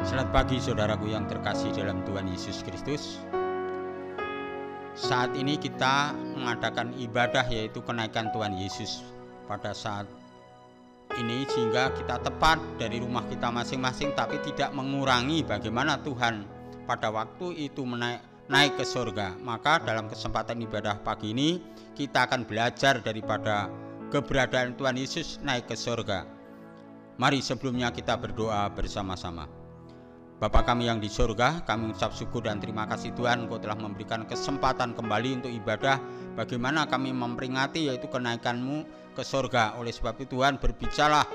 Selamat pagi saudaraku yang terkasih dalam Tuhan Yesus Kristus. Saat ini kita mengadakan ibadah yaitu kenaikan Tuhan Yesus pada saat ini, sehingga kita tepat dari rumah kita masing-masing, tapi tidak mengurangi bagaimana Tuhan pada waktu itu naik ke surga. Maka dalam kesempatan ibadah pagi ini kita akan belajar daripada keberadaan Tuhan Yesus naik ke surga. Mari sebelumnya kita berdoa bersama-sama. Bapa kami yang di surga, kami mengucap syukur dan terima kasih Tuhan, Engkau telah memberikan kesempatan kembali untuk ibadah. Bagaimana kami memperingati yaitu kenaikan-Mu ke surga. Oleh sebab itu Tuhan, berbicara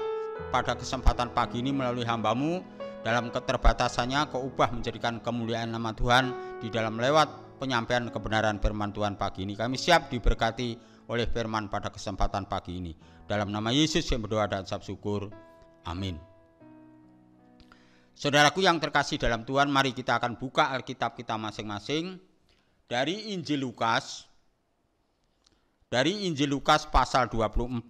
pada kesempatan pagi ini melalui hamba-Mu. Dalam keterbatasannya Kau ubah menjadikan kemuliaan nama Tuhan di dalam lewat penyampaian kebenaran firman Tuhan pagi ini. Kami siap diberkati oleh firman pada kesempatan pagi ini. Dalam nama Yesus yang berdoa dan ucap syukur. Amin. Saudaraku yang terkasih dalam Tuhan, mari kita akan buka Alkitab kita masing-masing dari Injil Lukas. Dari Injil Lukas pasal 24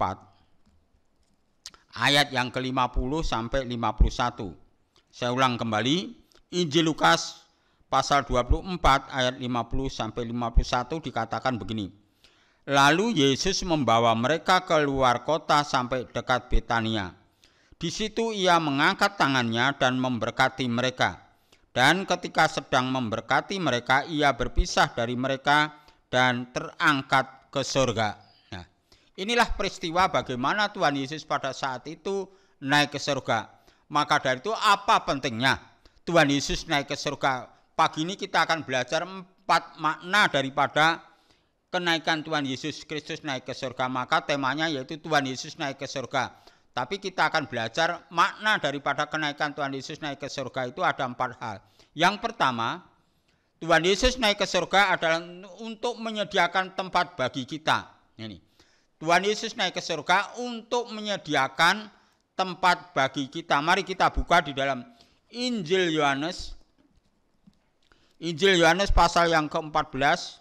ayat yang ke-50 sampai 51. Saya ulang kembali, Injil Lukas pasal 24 ayat 50 sampai 51 dikatakan begini. Lalu Yesus membawa mereka keluar kota sampai dekat Betania. Di situ ia mengangkat tangannya dan memberkati mereka. Dan ketika sedang memberkati mereka, ia berpisah dari mereka dan terangkat ke surga. Nah, inilah peristiwa bagaimana Tuhan Yesus pada saat itu naik ke surga. Maka dari itu apa pentingnya Tuhan Yesus naik ke surga? Pagi ini kita akan belajar 4 makna daripada kenaikan Tuhan Yesus Kristus naik ke surga. Maka temanya yaitu Tuhan Yesus naik ke surga. Tapi kita akan belajar makna daripada kenaikan Tuhan Yesus naik ke surga itu ada 4 hal. Yang pertama, Tuhan Yesus naik ke surga adalah untuk menyediakan tempat bagi kita. Ini, Tuhan Yesus naik ke surga untuk menyediakan tempat bagi kita. Mari kita buka di dalam Injil Yohanes. Injil Yohanes pasal yang ke-14.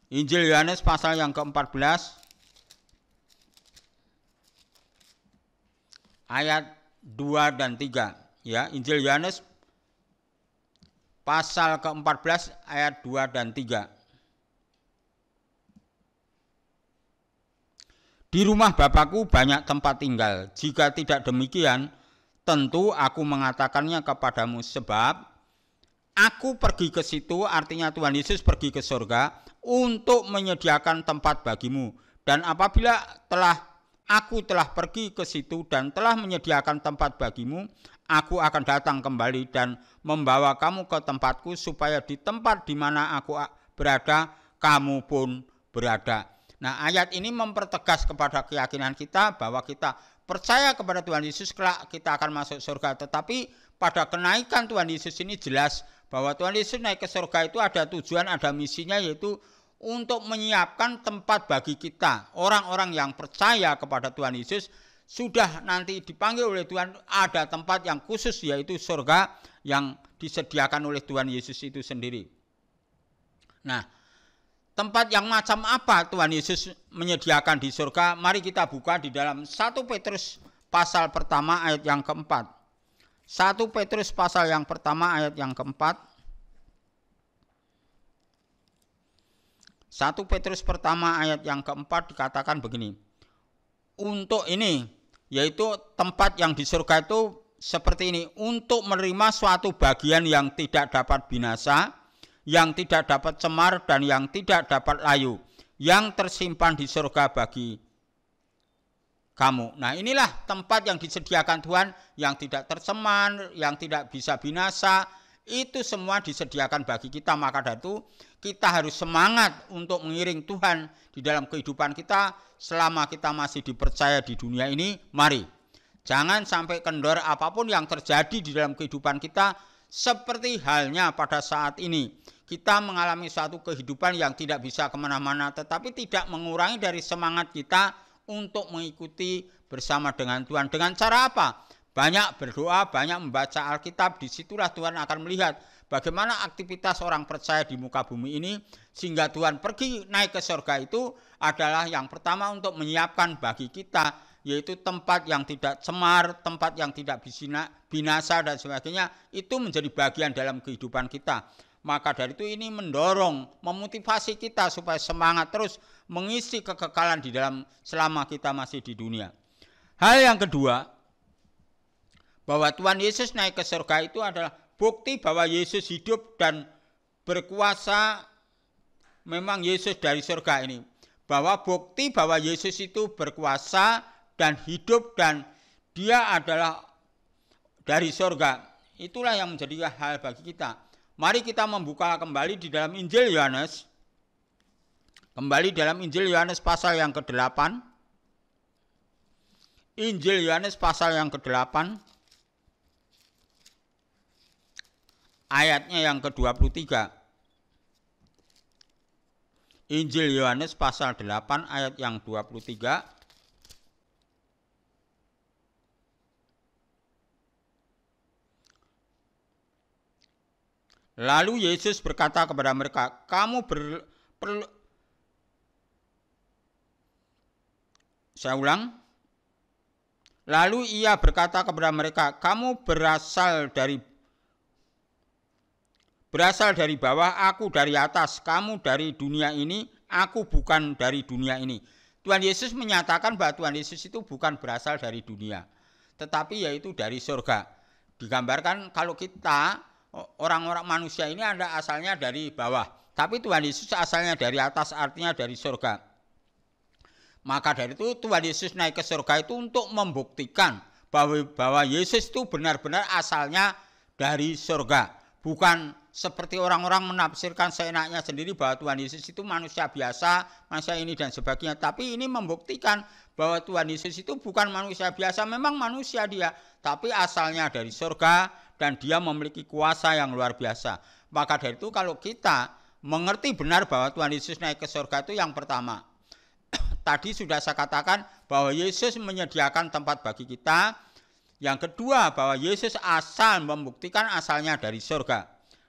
Injil Yohanes pasal yang ke-14 ayat 2 dan 3 ya. Injil Yohanes pasal ke-14 ayat 2 dan 3. Di rumah Bapakku banyak tempat tinggal. Jika tidak demikian, tentu aku mengatakannya kepadamu, sebab aku pergi ke situ, artinya Tuhan Yesus pergi ke surga untuk menyediakan tempat bagimu. Dan apabila aku telah pergi ke situ dan telah menyediakan tempat bagimu, aku akan datang kembali dan membawa kamu ke tempatku, supaya di tempat di mana aku berada, kamu pun berada. Nah, ayat ini mempertegas kepada keyakinan kita bahwa kita percaya kepada Tuhan Yesus, kelak kita akan masuk surga. Tetapi pada kenaikan Tuhan Yesus ini jelas bahwa Tuhan Yesus naik ke surga itu ada tujuan, ada misinya, yaitu untuk menyiapkan tempat bagi kita. Orang-orang yang percaya kepada Tuhan Yesus sudah nanti dipanggil oleh Tuhan, ada tempat yang khusus yaitu surga yang disediakan oleh Tuhan Yesus itu sendiri. Nah, tempat yang macam apa Tuhan Yesus menyediakan di surga? Mari kita buka di dalam 1 Petrus pasal pertama ayat yang keempat. 1 Petrus pasal yang pertama ayat yang keempat. 1 Petrus pertama ayat yang keempat dikatakan begini. Untuk ini, yaitu tempat yang di surga itu seperti ini. Untuk menerima suatu bagian yang tidak dapat binasa, yang tidak dapat cemar, dan yang tidak dapat layu, yang tersimpan di surga bagi kamu. Nah, inilah tempat yang disediakan Tuhan, yang tidak tercemar, yang tidak bisa binasa. Itu semua disediakan bagi kita. Maka dari itu kita harus semangat untuk mengiring Tuhan di dalam kehidupan kita selama kita masih dipercaya di dunia ini. Mari, jangan sampai kendor apapun yang terjadi di dalam kehidupan kita. Seperti halnya pada saat ini kita mengalami suatu kehidupan yang tidak bisa kemana-mana, tetapi tidak mengurangi dari semangat kita untuk mengikuti bersama dengan Tuhan. Dengan cara apa? Banyak berdoa, banyak membaca Alkitab. Disitulah Tuhan akan melihat bagaimana aktivitas orang percaya di muka bumi ini, sehingga Tuhan pergi naik ke surga itu adalah yang pertama untuk menyiapkan bagi kita yaitu tempat yang tidak cemar, tempat yang tidak binasa dan sebagainya, itu menjadi bagian dalam kehidupan kita. Maka dari itu ini mendorong, memotivasi kita supaya semangat terus mengisi kekekalan di dalam selama kita masih di dunia. Hal yang kedua, bahwa Tuhan Yesus naik ke surga itu adalah bukti bahwa Yesus hidup dan berkuasa. Memang Yesus dari surga ini, bahwa bukti bahwa Yesus itu berkuasa dan hidup dan dia adalah dari surga. Itulah yang menjadi hal bagi kita. Mari kita membuka kembali di dalam Injil Yohanes. Kembali dalam Injil Yohanes pasal yang ke-8. Injil Yohanes pasal yang ke-8. Ayatnya yang ke-23. Injil Yohanes pasal 8 ayat yang 23. Lalu Yesus berkata kepada mereka, Lalu ia berkata kepada mereka, kamu berasal dari bawah, aku dari atas. Kamu dari dunia ini, aku bukan dari dunia ini. Tuhan Yesus menyatakan bahwa Tuhan Yesus itu bukan berasal dari dunia, tetapi yaitu dari surga. Digambarkan kalau kita, orang-orang manusia ini ada asalnya dari bawah, tapi Tuhan Yesus asalnya dari atas, artinya dari surga. Maka dari itu Tuhan Yesus naik ke surga itu untuk membuktikan bahwa Yesus itu benar-benar asalnya dari surga. Bukan seperti orang-orang menafsirkan seenaknya sendiri bahwa Tuhan Yesus itu manusia biasa, manusia ini dan sebagainya. Tapi ini membuktikan bahwa Tuhan Yesus itu bukan manusia biasa, memang manusia dia, tapi asalnya dari surga dan dia memiliki kuasa yang luar biasa. Maka dari itu kalau kita mengerti benar bahwa Tuhan Yesus naik ke surga itu yang pertama. Tadi sudah saya katakan bahwa Yesus menyediakan tempat bagi kita. Yang kedua, bahwa Yesus asal membuktikan asalnya dari surga.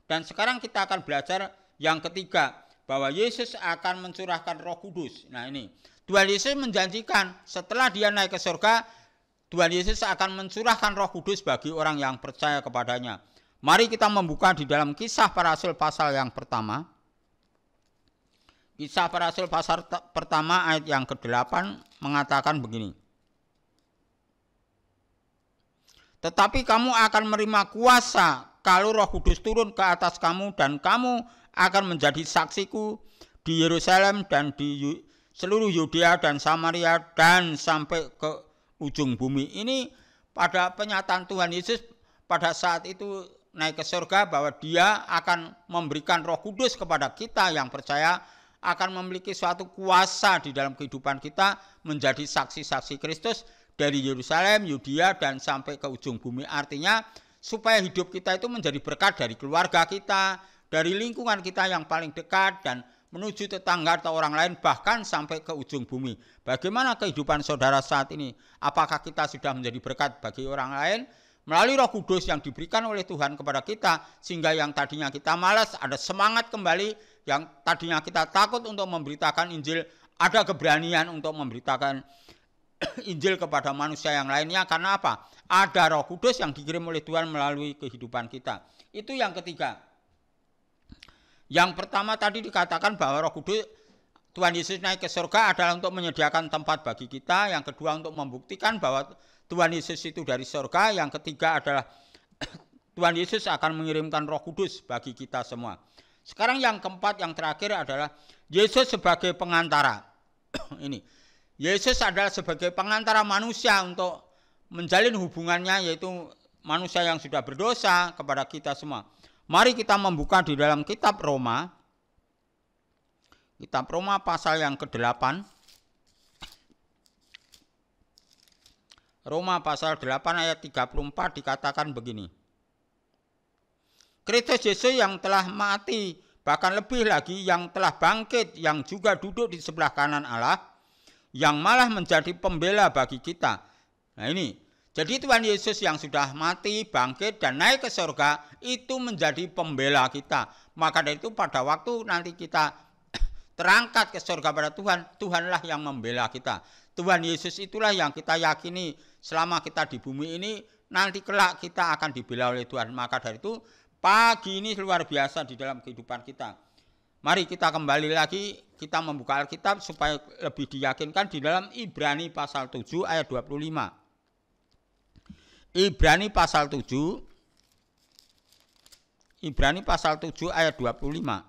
Dan sekarang kita akan belajar yang ketiga, bahwa Yesus akan mencurahkan Roh Kudus. Nah ini, Tuhan Yesus menjanjikan setelah dia naik ke surga, Tuhan Yesus akan mencurahkan Roh Kudus bagi orang yang percaya kepadanya. Mari kita membuka di dalam Kisah Para Rasul pasal yang pertama. Kisah Para Rasul pasal pertama ayat yang ke-8 mengatakan begini. Tetapi kamu akan menerima kuasa kalau Roh Kudus turun ke atas kamu, dan kamu akan menjadi saksiku di Yerusalem dan di seluruh Yudea dan Samaria dan sampai ke ujung bumi. Ini pada penyataan Tuhan Yesus pada saat itu naik ke surga, bahwa dia akan memberikan Roh Kudus kepada kita yang percaya, akan memiliki suatu kuasa di dalam kehidupan kita menjadi saksi-saksi Kristus dari Yerusalem, Yudea dan sampai ke ujung bumi. Artinya supaya hidup kita itu menjadi berkat dari keluarga kita, dari lingkungan kita yang paling dekat, dan menuju tetangga atau orang lain, bahkan sampai ke ujung bumi. Bagaimana kehidupan saudara saat ini? Apakah kita sudah menjadi berkat bagi orang lain? Melalui Roh Kudus yang diberikan oleh Tuhan kepada kita, sehingga yang tadinya kita malas, ada semangat kembali, yang tadinya kita takut untuk memberitakan Injil, ada keberanian untuk memberitakan Injil kepada manusia yang lainnya. Karena apa? Ada Roh Kudus yang dikirim oleh Tuhan melalui kehidupan kita. Itu yang ketiga. Yang pertama tadi dikatakan bahwa Roh Kudus, Tuhan Yesus naik ke surga adalah untuk menyediakan tempat bagi kita. Yang kedua untuk membuktikan bahwa Tuhan Yesus itu dari surga. Yang ketiga adalah Tuhan Yesus akan mengirimkan Roh Kudus bagi kita semua. Sekarang yang keempat, yang terakhir adalah Yesus sebagai pengantara. Ini Yesus adalah sebagai pengantara manusia untuk menjalin hubungannya, yaitu manusia yang sudah berdosa, kepada kita semua. Mari kita membuka di dalam kitab Roma. Kitab Roma pasal yang ke-8. Roma pasal 8 ayat 34 dikatakan begini. Kristus Yesus yang telah mati, bahkan lebih lagi yang telah bangkit, yang juga duduk di sebelah kanan Allah, yang malah menjadi pembela bagi kita. Nah ini, jadi Tuhan Yesus yang sudah mati, bangkit, dan naik ke surga, itu menjadi pembela kita. Maka dari itu pada waktu nanti kita terangkat ke surga pada Tuhan, Tuhanlah yang membela kita. Tuhan Yesus itulah yang kita yakini selama kita di bumi ini, nanti kelak kita akan dibela oleh Tuhan. Maka dari itu pagi ini luar biasa di dalam kehidupan kita. Mari kita kembali lagi, kita membuka Alkitab supaya lebih diyakinkan di dalam Ibrani pasal 7 ayat 25. Ibrani pasal 7 ayat 25.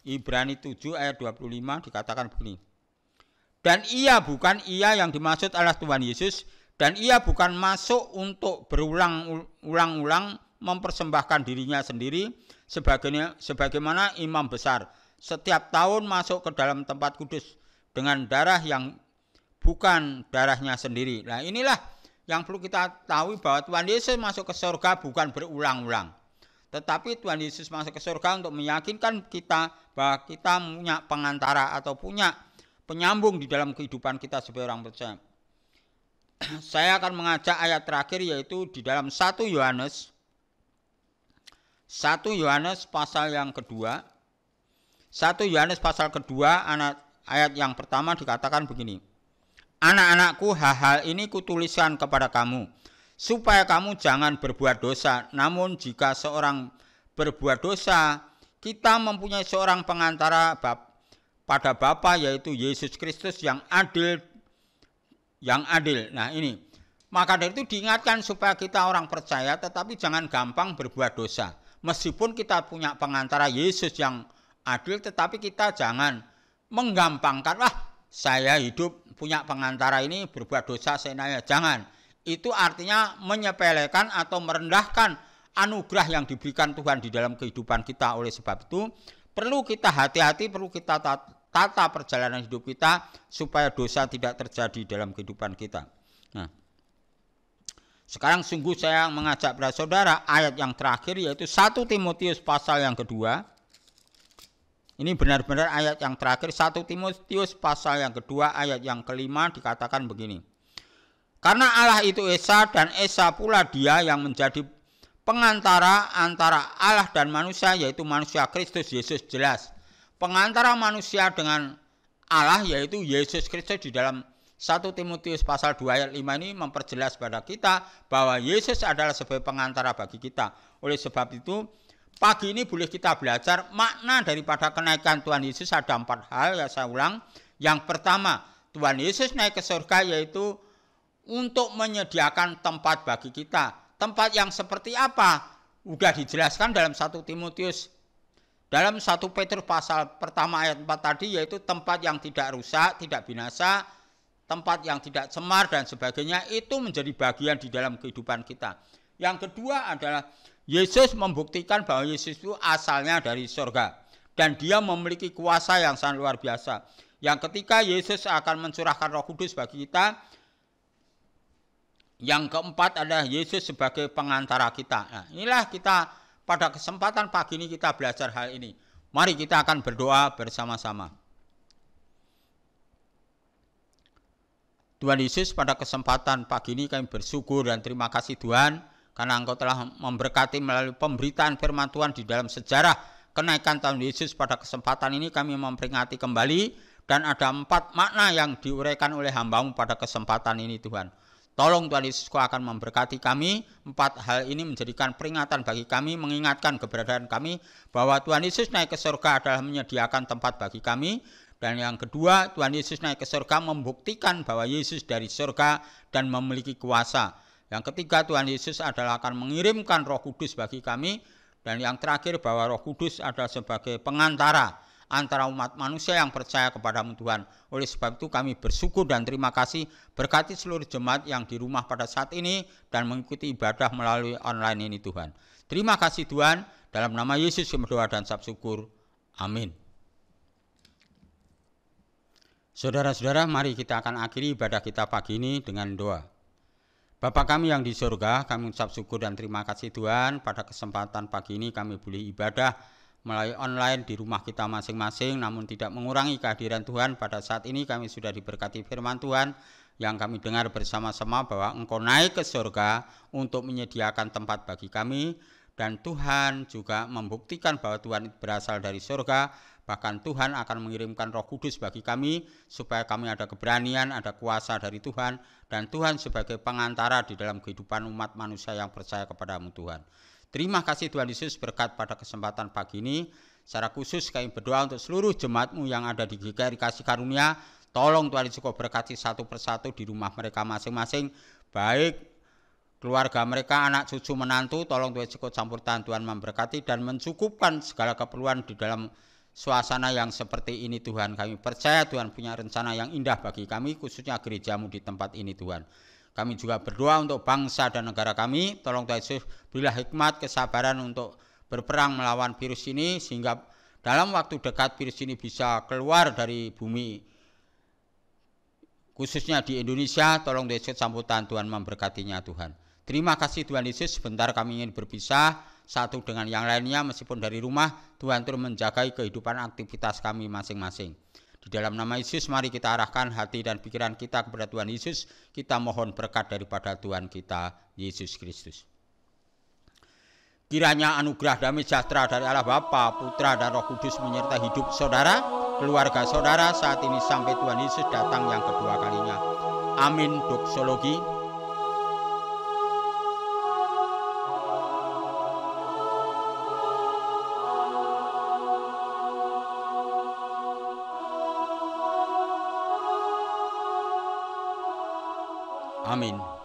Ibrani 7 ayat 25 dikatakan begini. Dan ia bukan ia yang dimaksud adalah Tuhan Yesus, dan ia bukan masuk untuk berulang-ulang mempersembahkan dirinya sendiri sebagaimana imam besar setiap tahun masuk ke dalam tempat kudus dengan darah yang bukan darahnya sendiri. Nah, inilah yang perlu kita tahu, bahwa Tuhan Yesus masuk ke surga bukan berulang-ulang. Tetapi Tuhan Yesus masuk ke surga untuk meyakinkan kita bahwa kita punya pengantara atau punya penyambung di dalam kehidupan kita sebagai orang percaya. Saya akan mengajak ayat terakhir, yaitu di dalam 1 Yohanes pasal yang kedua. 1 Yohanes pasal kedua ayat yang pertama dikatakan begini. Anak-anakku, hal-hal ini kutuliskan kepada kamu, supaya kamu jangan berbuat dosa. Namun jika seorang berbuat dosa, kita mempunyai seorang pengantara pada Bapa, yaitu Yesus Kristus yang adil. Nah ini, maka dari itu diingatkan supaya kita orang percaya tetapi jangan gampang berbuat dosa. Meskipun kita punya pengantara Yesus yang adil, tetapi kita jangan menggampangkan, wah saya hidup punya pengantara ini berbuat dosa seenaknya. Jangan. Itu artinya menyepelekan atau merendahkan anugerah yang diberikan Tuhan di dalam kehidupan kita. Oleh sebab itu perlu kita hati-hati, perlu kita tata perjalanan hidup kita supaya dosa tidak terjadi dalam kehidupan kita. Nah, sekarang sungguh saya mengajak para saudara ayat yang terakhir, yaitu 1 Timotius pasal yang kedua. Ini benar-benar ayat yang terakhir, 1 Timotius pasal yang kedua ayat yang kelima dikatakan begini. Karena Allah itu Esa, dan Esa pula Dia yang menjadi pengantara antara Allah dan manusia, yaitu manusia Kristus Yesus. Jelas pengantara manusia dengan Allah, yaitu Yesus Kristus. Di dalam 1 Timotius pasal 2 ayat 5 ini memperjelas pada kita bahwa Yesus adalah sebagai pengantara bagi kita. Oleh sebab itu pagi ini boleh kita belajar makna daripada kenaikan Tuhan Yesus. Ada 4 hal, ya saya ulang. Yang pertama, Tuhan Yesus naik ke surga yaitu untuk menyediakan tempat bagi kita. Tempat yang seperti apa? Sudah dijelaskan dalam 1 Timotius. Dalam 1 Petrus pasal pertama ayat 4 tadi, yaitu tempat yang tidak rusak, tidak binasa, tempat yang tidak cemar dan sebagainya, itu menjadi bagian di dalam kehidupan kita. Yang kedua adalah Yesus membuktikan bahwa Yesus itu asalnya dari surga dan Dia memiliki kuasa yang sangat luar biasa. Yang ketiga, Yesus akan mencurahkan Roh Kudus bagi kita. Yang keempat adalah Yesus sebagai pengantara kita. Nah, inilah kita pada kesempatan pagi ini kita belajar hal ini. Mari kita akan berdoa bersama-sama. Tuhan Yesus, pada kesempatan pagi ini kami bersyukur dan terima kasih Tuhan, karena Engkau telah memberkati melalui pemberitaan firman Tuhan di dalam sejarah kenaikan Tuhan Yesus. Pada kesempatan ini kami memperingati kembali, dan ada 4 makna yang diuraikan oleh hamba-Mu pada kesempatan ini Tuhan. Tolong Tuhan Yesus, Kau akan memberkati kami. 4 hal ini menjadikan peringatan bagi kami, mengingatkan keberadaan kami bahwa Tuhan Yesus naik ke surga adalah menyediakan tempat bagi kami. Dan yang kedua, Tuhan Yesus naik ke surga membuktikan bahwa Yesus dari surga dan memiliki kuasa. Yang ketiga, Tuhan Yesus adalah akan mengirimkan Roh Kudus bagi kami. Dan yang terakhir, bahwa Roh Kudus adalah sebagai pengantara antara umat manusia yang percaya kepada-Mu Tuhan. Oleh sebab itu kami bersyukur dan terima kasih. Berkati seluruh jemaat yang di rumah pada saat ini dan mengikuti ibadah melalui online ini Tuhan. Terima kasih Tuhan. Dalam nama Yesus kami berdoa dan ucap syukur. Amin. Saudara-saudara, mari kita akan akhiri ibadah kita pagi ini dengan doa. Bapa kami yang di surga, kami ucap syukur dan terima kasih Tuhan. Pada kesempatan pagi ini kami boleh ibadah melalui online di rumah kita masing-masing, namun tidak mengurangi kehadiran Tuhan. Pada saat ini kami sudah diberkati firman Tuhan yang kami dengar bersama-sama bahwa Engkau naik ke surga untuk menyediakan tempat bagi kami. dan Tuhan juga membuktikan bahwa Tuhan berasal dari surga. Bahkan Tuhan akan mengirimkan Roh Kudus bagi kami supaya kami ada keberanian, ada kuasa dari Tuhan, dan Tuhan sebagai pengantara di dalam kehidupan umat manusia yang percaya kepadamu Tuhan. Terima kasih Tuhan Yesus, berkat pada kesempatan pagi ini. Secara khusus kami berdoa untuk seluruh jemaat-Mu yang ada di GKRI Kasih Karunia. Tolong Tuhan Yesus berkati satu persatu di rumah mereka masing-masing, baik keluarga mereka, anak cucu menantu. Tolong Tuhan Yesus campur tangan Tuhan memberkati dan mencukupkan segala keperluan di dalam suasana yang seperti ini Tuhan. Kami percaya Tuhan punya rencana yang indah bagi kami, khususnya gereja-Mu di tempat ini Tuhan. Kami juga berdoa untuk bangsa dan negara kami. Tolong Tuhan Yesus berilah hikmat, kesabaran untuk berperang melawan virus ini, sehingga dalam waktu dekat virus ini bisa keluar dari bumi, khususnya di Indonesia. Tolong Tuhan Yesus campur tangan Tuhan memberkatinya Tuhan. Terima kasih Tuhan Yesus, sebentar kami ingin berpisah satu dengan yang lainnya meskipun dari rumah. Tuhan terus menjagai kehidupan aktivitas kami masing-masing. Di dalam nama Yesus mari kita arahkan hati dan pikiran kita kepada Tuhan Yesus. Kita mohon berkat daripada Tuhan kita Yesus Kristus. Kiranya anugerah damai sejahtera dari Allah Bapa, Putra dan Roh Kudus menyertai hidup saudara, keluarga saudara saat ini sampai Tuhan Yesus datang yang kedua kalinya. Amin. Doksologi. Amin.